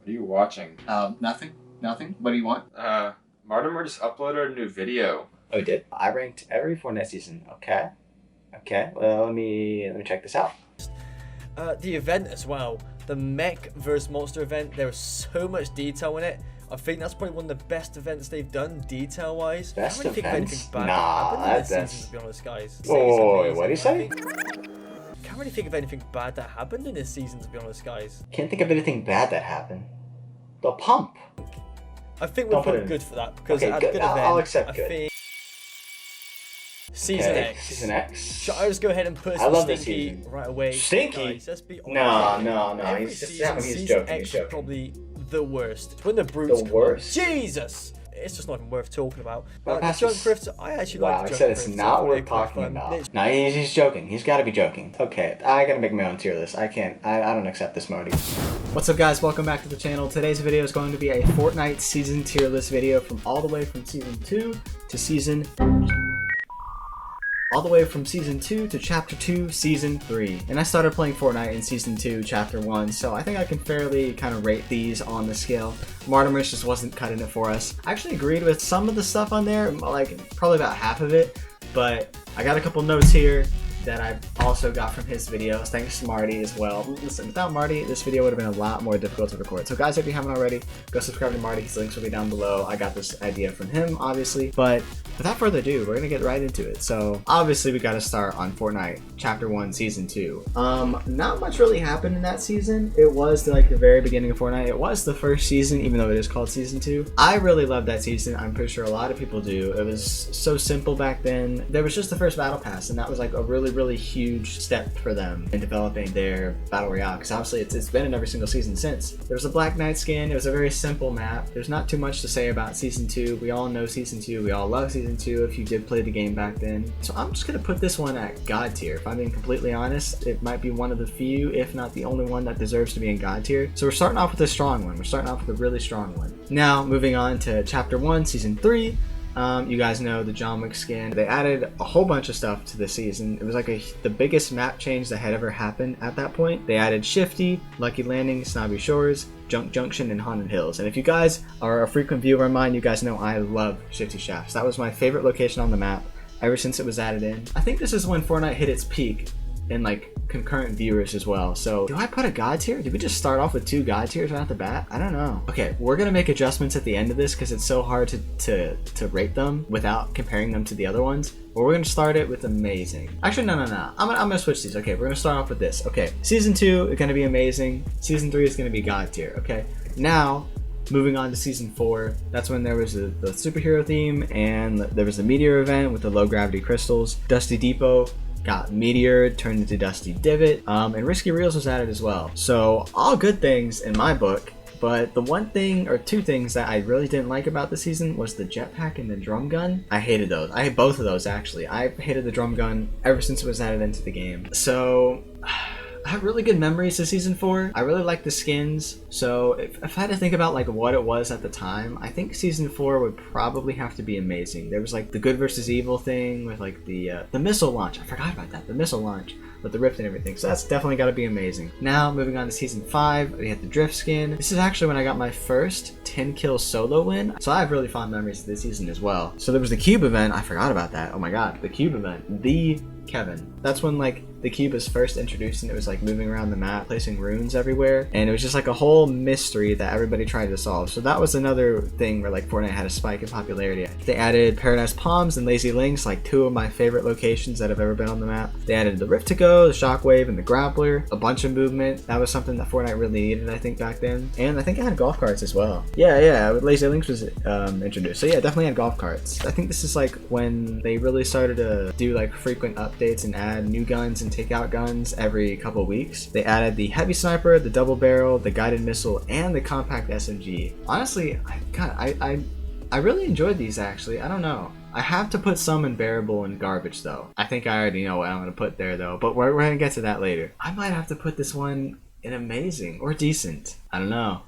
What are you watching? Nothing. Nothing. What do you want? Martimert just uploaded a new video. Oh, he did? I ranked every Fortnite season. Okay. Okay. Well, let me check this out. The event as well. The mech versus monster event. There was so much detail in it. I think that's probably one of the best events they've done detail-wise. Best Can't really think of anything events? bad Nah, that happened in this that's- season, to be honest, guys. Oh, what did he say? Can't really think of anything bad that happened in this season, to be honest, guys. Can't think of anything bad that happened. The pump. I think Don't we're put put it in. good for that because Okay, at a good. good I'll event, accept I good. think Season Okay, X. Season X. Should I just go ahead and put I some love this Stinky season. right away? Stinky? Guys, let's be honest. No. Every He's just season, he's Season joking. X He's is joking. probably the worst. When the brutes The come worst? up, Jesus! It's just not even worth talking about. Well, The that's junk just- crifts, I actually Wow, like I the said junk it's crifts. not I worth think they're quite talking fun. about. No, he's joking. He's got to be joking. Okay, I gotta make my own tier list. I can't. I don't accept this mode. What's up, guys? Welcome back to the channel. Today's video is going to be a Fortnite season tier list video from all the way from season 2 to season... all the way from season 2 to chapter 2 season 3. And I started playing Fortnite in season 2 chapter 1, so I think I can fairly kind of rate these on the scale. Martimert just wasn't cutting it for us. I actually agreed with some of the stuff on there, like probably about half of it, but I got a couple notes here that I also got from his videos, thanks to Marty as well. Listen, without Marty, this video would have been a lot more difficult to record. So guys, if you haven't already, go subscribe to Marty. His links will be down below. I got this idea from him, obviously. But without further ado, we're gonna get right into it. So obviously we gotta start on Fortnite Chapter 1, Season 2. Not much really happened in that season. It was like the very beginning of Fortnite. It was the first season, even though it is called Season 2. I really loved that season. I'm pretty sure a lot of people do. It was so simple back then. There was just the first battle pass, and that was like a really huge step for them in developing their battle royale, because obviously it's been in every single season since. There was a Black Knight skin. It was a very simple map. There's not too much to say about season 2. We all know season 2. We all love season 2 if you did play the game back then. So I'm just gonna put this one at God tier. If I'm being completely honest, it might be one of the few, if not the only one, that deserves to be in God tier. So we're starting off with a strong one. We're starting off with a really strong one. Now moving on to chapter 1 season 3. You guys know the John Wick skin. They added a whole bunch of stuff to this season. It was like the biggest map change that had ever happened at that point. They added Shifty, Lucky Landing, Snobby Shores, Junk Junction, and Haunted Hills. And if you guys are a frequent viewer of mine, you guys know I love Shifty Shafts. That was my favorite location on the map ever since it was added in. I think this is when Fortnite hit its peak in like concurrent viewers as well. So do I put a God tier? Did we just start off with 2 God tiers right off the bat? I don't know. Okay, we're gonna make adjustments at the end of this because it's so hard to rate them without comparing them to the other ones. But we're gonna start it with amazing. Actually, no. I'm gonna switch these. Okay, we're gonna start off with this. Okay, season 2 is gonna be amazing. Season 3 is gonna be God tier. Okay, now moving on to season 4, that's when there was the superhero theme, and there was the meteor event with the low gravity crystals. Dusty Depot got meteored, turned into Dusty Divot, and Risky Reels was added as well. So all good things in my book, but the one thing or 2 things that I really didn't like about the season was the jetpack and the drum gun. I hated those. I hate both of those actually. I hated the drum gun ever since it was added into the game. So I have really good memories of season 4. I really like the skins. So if I had to think about like what it was at the time, I think season 4 would probably have to be amazing. There was like the good versus evil thing with like the missile launch. I forgot about that. The missile launch with the rift and everything. So that's definitely got to be amazing. Now moving on to season 5, we had the drift skin. This is actually when I got my first 10 kill solo win. So I have really fond memories of this season as well. So there was the cube event. I forgot about that. Oh my god, the cube event. The Kevin. That's when like the cube was first introduced, and it was like moving around the map, placing runes everywhere, and it was just like a whole mystery that everybody tried to solve. So that was another thing where like Fortnite had a spike in popularity. They added Paradise Palms and Lazy Links, like 2 of my favorite locations that have ever been on the map. They added the Rift to Go, the Shockwave, and the Grappler. A bunch of movement. That was something that Fortnite really needed, I think, back then. And I think it had golf carts as well. Yeah, Lazy Links was introduced. So yeah, definitely had golf carts. I think this is like when they really started to do like frequent updates and add new guns and take out guns every couple weeks. They added the heavy sniper, the double barrel, the guided missile, and the compact SMG. Honestly, I really enjoyed these actually. I don't know. I have to put some in bearable and garbage though. I think I already know what I'm gonna put there though, but we're gonna get to that later. I might have to put this one in amazing or decent. I don't know.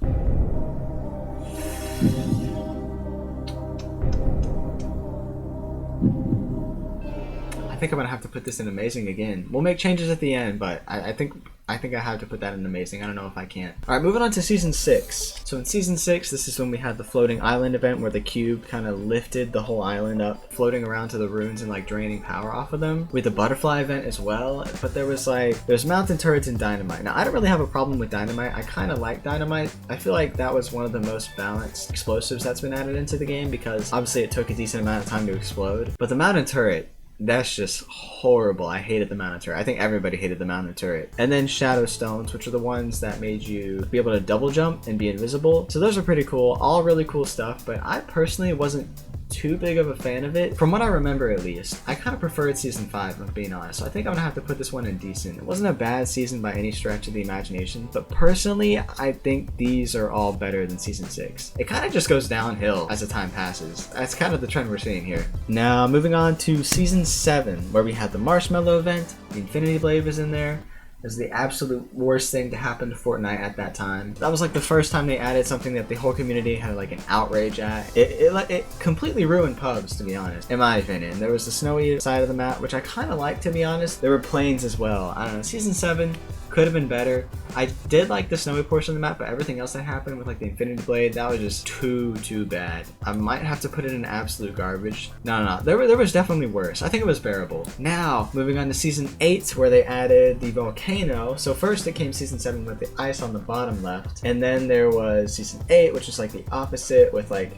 I think I'm gonna have to put this in amazing again. We'll make changes at the end, but I think I have to put that in amazing. I don't know if I can. All right, moving on to season 6. So in season 6, this is when we had the floating island event where the cube kind of lifted the whole island up, floating around to the ruins and like draining power off of them. With the butterfly event as well, but there's mountain turrets and dynamite. Now I don't really have a problem with dynamite. I kind of like dynamite. I feel like that was one of the most balanced explosives that's been added into the game because obviously it took a decent amount of time to explode. But the mountain turret, that's just horrible. I hated the mountain turret. I think everybody hated the mountain turret. And then shadow stones, which are the ones that made you be able to double jump and be invisible. So those are pretty cool. All really cool stuff, but I personally wasn't too big of a fan of it. From what I remember at least, I kind of preferred season 5, if I'm being honest. So I think I'm gonna have to put this one in decent. It wasn't a bad season by any stretch of the imagination, but personally, I think these are all better than season 6. It kind of just goes downhill as the time passes. That's kind of the trend we're seeing here. Now, moving on to season 7, where we had the Marshmallow event. The Infinity Blade was in there. It was the absolute worst thing to happen to Fortnite at that time. That was like the first time they added something that the whole community had like an outrage at. It completely ruined pubs, to be honest, in my opinion. There was the snowy side of the map, which I kind of liked, to be honest. There were plains as well. I don't know, season 7 could have been better. I did like the snowy portion of the map, but everything else that happened with like the Infinity Blade, that was just too bad. I might have to put it in absolute garbage. No. There was definitely worse. I think it was bearable. Now, moving on to season 8, where they added the volcano. So first it came season 7 with the ice on the bottom left, and then there was season 8, which is like the opposite with like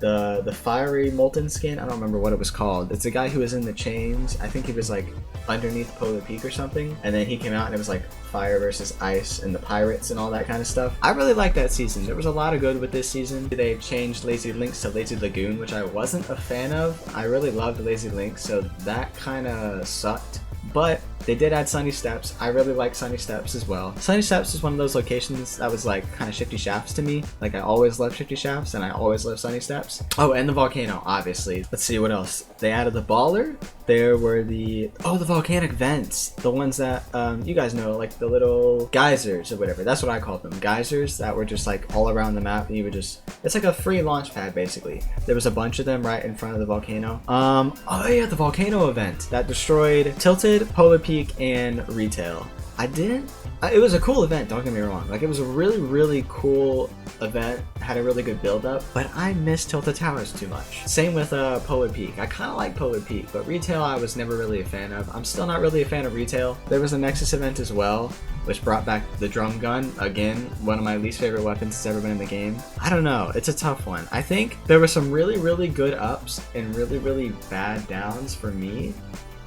the fiery molten skin. I don't remember what it was called. It's the guy who was in the chains. I think he was like underneath Polar Peak or something, and then he came out and it was like fire versus ice and the pirates and all that kind of stuff. I really liked that season. There was a lot of good with this season. They changed Lazy Links to Lazy Lagoon, which I wasn't a fan of. I really loved Lazy Links, so that kind of sucked. But they did add Sunny Steps. I really like Sunny Steps as well. Sunny Steps is one of those locations that was like kind of Shifty Shafts to me. Like I always loved Shifty Shafts and I always loved Sunny Steps. Oh, and the volcano, obviously. Let's see what else. They added the baller. There were the volcanic vents. The ones that, you guys know, like the little geysers or whatever. That's what I called them. Geysers that were just like all around the map. And you would just, it's like a free launch pad basically. There was a bunch of them right in front of the volcano. Oh yeah, the volcano event that destroyed Tilted, Polar Peak, and Retail. It was a cool event, don't get me wrong. Like it was a really cool event, had a really good build up, but I missed Tilted Towers too much. Same with Polar Peak. I kind of like Polar Peak, but Retail I was never really a fan of. I'm still not really a fan of Retail. There was a Nexus event as well, which brought back the drum gun. Again, one of my least favorite weapons that's ever been in the game. I don't know, it's a tough one. I think there were some really good ups and really bad downs for me.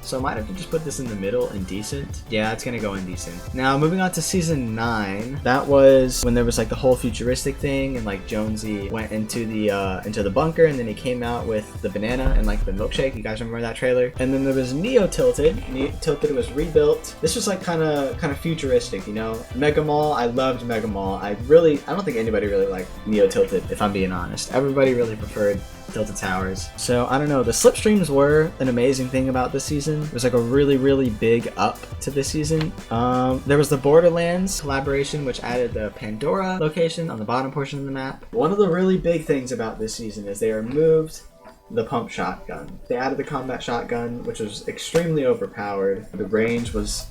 So I might have to just put this in the middle in decent. Yeah, it's gonna go in decent. Now moving on to season 9. That was when there was like the whole futuristic thing and like Jonesy went into the bunker and then he came out with the banana and like the milkshake. You guys remember that trailer? And then there was Neo Tilted. Neo Tilted was rebuilt. This was like kind of futuristic, you know? Mega Mall. I loved Mega Mall. I don't think anybody really liked Neo Tilted, if I'm being honest. Everybody really preferred Tilted Towers. So I don't know, the slipstreams were an amazing thing about this season. It was like a really big up to this season. There was the Borderlands collaboration, which added the Pandora location on the bottom portion of the map. One of the really big things about this season is they removed the pump shotgun. They added the combat shotgun, which was extremely overpowered. The range was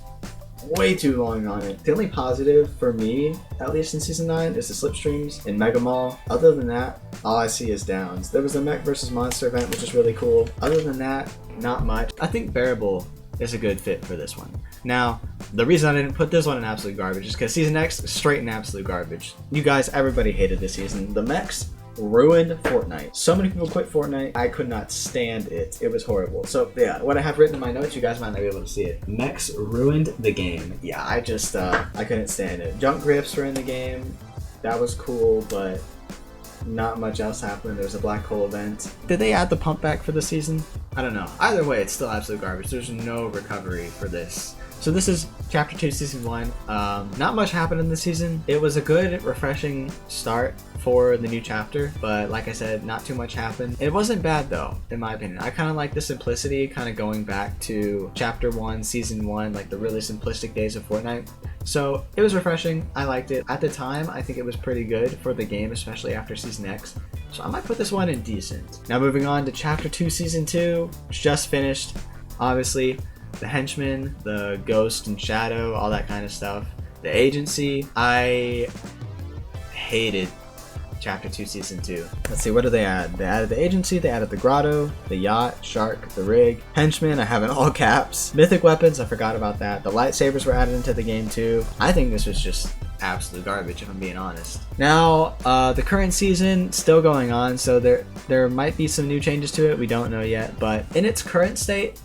way too long on it. The only positive for me, at least in season 9, is the slipstreams in Mega Mall. Other than that, all I see is downs. There was a mech versus monster event, which is really cool. Other than that, not much. I think Bearable is a good fit for this one. Now, the reason I didn't put this one in absolute garbage is because season X, straight in absolute garbage. You guys, everybody hated this season. The mechs ruined Fortnite. So many people quit Fortnite. I could not stand it. It was horrible. So yeah, what I have written in my notes, you guys might not be able to see it. Mechs ruined the game. Yeah, I just, I couldn't stand it. Junk grips were in the game. That was cool, but not much else happened. There was a black hole event. Did they add the pump back for the season? I don't know. Either way, it's still absolute garbage. There's no recovery for this. So this is Chapter 2, Season 1. Not much happened in this season. It was a good, refreshing start for the new chapter, but like I said, not too much happened. It wasn't bad though, in my opinion. I kind of like the simplicity, kind of going back to Chapter 1, Season 1, like the really simplistic days of Fortnite. So it was refreshing. I liked it. At the time, I think it was pretty good for the game, especially after Season X. So I might put this one in decent. Now moving on to Chapter 2, Season 2, which just finished. obviously. The Henchman, the Ghost and Shadow, all that kind of stuff. The Agency, I hated Chapter 2 Season 2. Let's see, what do they add? They added the Agency, they added the Grotto, the Yacht, Shark, the Rig, Henchman, I have in all caps. Mythic Weapons, I forgot about that. The Lightsabers were added into the game too. I think this was just absolute garbage, if I'm being honest. Now, the current season still going on, so there might be some new changes to it. We don't know yet, but in its current state,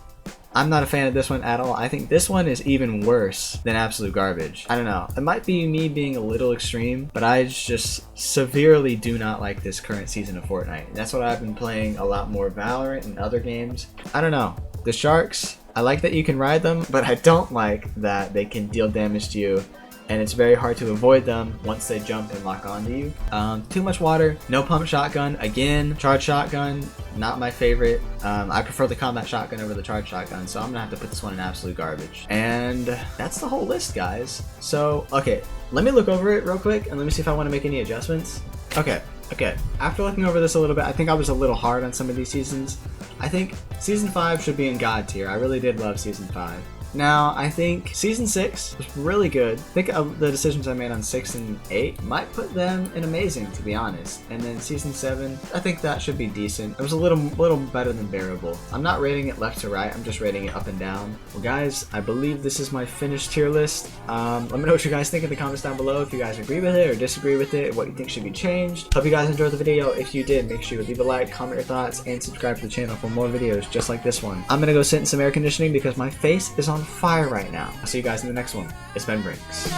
I'm not a fan of this one at all. I think this one is even worse than absolute garbage. I don't know. It might be me being a little extreme, but I just severely do not like this current season of Fortnite. That's what I've been playing a lot more Valorant and other games. I don't know. The Sharks, I like that you can ride them, but I don't like that they can deal damage to you, and it's very hard to avoid them once they jump and lock onto you. Too much water, no pump shotgun, again, charge shotgun, not my favorite. I prefer the combat shotgun over the charge shotgun, so I'm gonna have to put this one in absolute garbage. And that's the whole list, guys. So, okay, let me look over it real quick, and let me see if I wanna make any adjustments. Okay, after looking over this a little bit, I think I was a little hard on some of these seasons. I think Season 5 should be in God tier. I really did love Season 5. Now, I think Season 6 was really good. I think the decisions I made on 6 and 8 might put them in amazing, to be honest. And then Season 7, I think that should be decent. It was a little better than bearable. I'm not rating it left to right, I'm just rating it up and down. Well, guys, I believe this is my finished tier list. Let me know what you guys think in the comments down below, if you guys agree with it or disagree with it, what you think should be changed. Hope you guys enjoyed the video. If you did, make sure you leave a like, comment your thoughts, and subscribe to the channel for more videos just like this one. I'm gonna go sit in some air conditioning because my face is on fire right now. I'll see you guys in the next one. It's been Brinks.